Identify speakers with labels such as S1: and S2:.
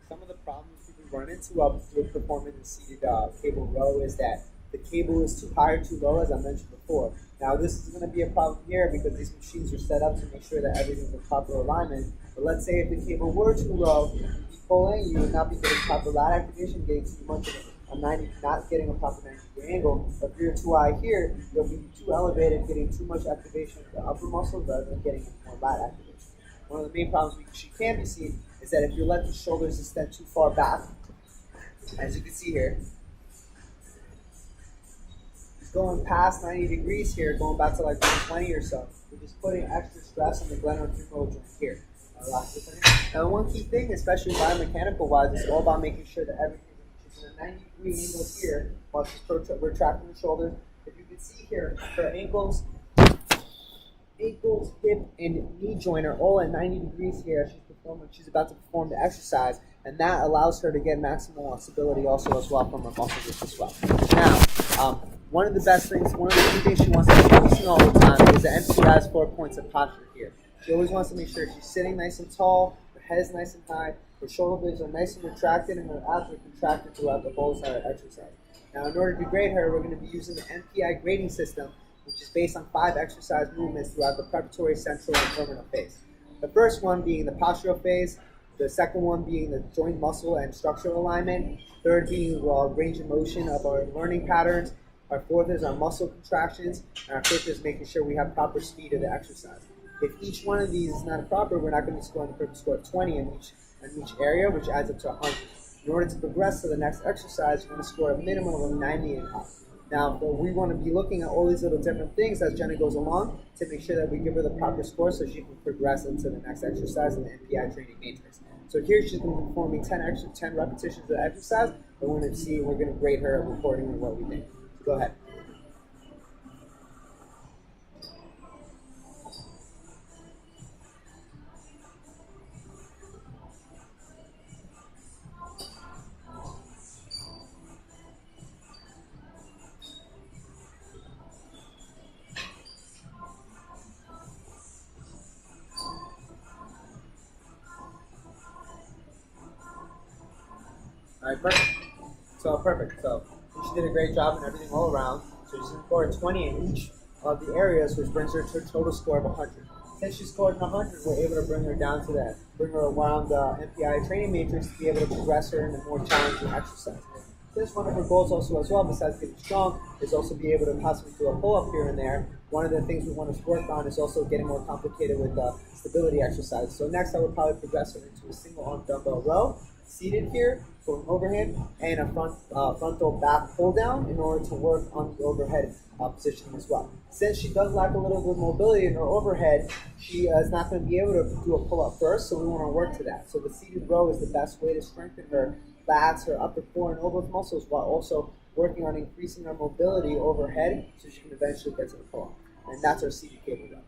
S1: Some of the problems people run into with performing the seated cable row is that the cable is too high or too low, as I mentioned before. Now, this is going to be a problem here because these machines are set up to make sure that everything's in proper alignment. But let's say if the cable were too low, you'd be pulling, you would not be getting proper lat activation, getting too much of a 90, not getting a proper 90-degree angle. But if you're too high here, you'll be too elevated, getting too much activation of the upper muscles rather than getting more lat activation. One of the main problems she can be seen is that if you let the shoulders extend too far back, as you can see here, it's going past 90 degrees here, going back to like 120 or so. We're just putting extra stress on the glenohumeral joint here. Now, one key thing, especially biomechanical wise, is all about making sure that everything is in a 90-degree angle here while she's retracting the shoulders. If you can see here, her ankles, hip, and knee joint are all at 90 degrees here as she's about to perform the exercise, and that allows her to get maximal stability also as well from her muscle group as well. Now, one of the key things she wants to be focusing all the time is the MPI's 4 points of posture here. She always wants to make sure she's sitting nice and tall, her head is nice and high, her shoulder blades are nice and retracted, and her abs are contracted throughout the whole entire exercise. Now, in order to grade her, we're going to be using the MPI grading system, which is based on 5 exercise movements throughout the preparatory, central, and terminal phase. The first one being the postural phase, the second one being the joint muscle and structural alignment, third being range of motion of our learning patterns, our fourth is our muscle contractions, and our fifth is making sure we have proper speed of the exercise. If each one of these is not proper, we're not going to be scoring the perfect score of 20 in each area, which adds up to 100. In order to progress to the next exercise, you're going to score a minimum of 90 and up. Now, we want to be looking at all these little different things as Jenna goes along to make sure that we give her the proper score so she can progress into the next exercise in the MPI training matrix. So here she's going to be performing 10 repetitions of the exercise, and we're going to grade her according to what we think. So go ahead. All right, perfect. So she did a great job and everything all around. So she's going to score a 20 in each of the areas, which brings her to a total score of 100. Since she scored 100, we're able to bring her down to that, bring her around the MPI training matrix to be able to progress her in a more challenging exercise. This one of her goals also as well, besides getting strong, is also be able to possibly do a pull-up here and there. One of the things we want to work on is also getting more complicated with stability exercises. So next I would probably progress her into a single arm dumbbell row, seated here for an overhead, and a frontal back pull down in order to work on the overhead positioning as well. Since she does lack a little bit of mobility in her overhead, she is not going to be able to do a pull-up first, so we want to work to that. So the seated row is the best way to strengthen her lats, her upper core, and all those muscles while also working on increasing her mobility overhead so she can eventually get to the pull-up. And that's our seated cable row.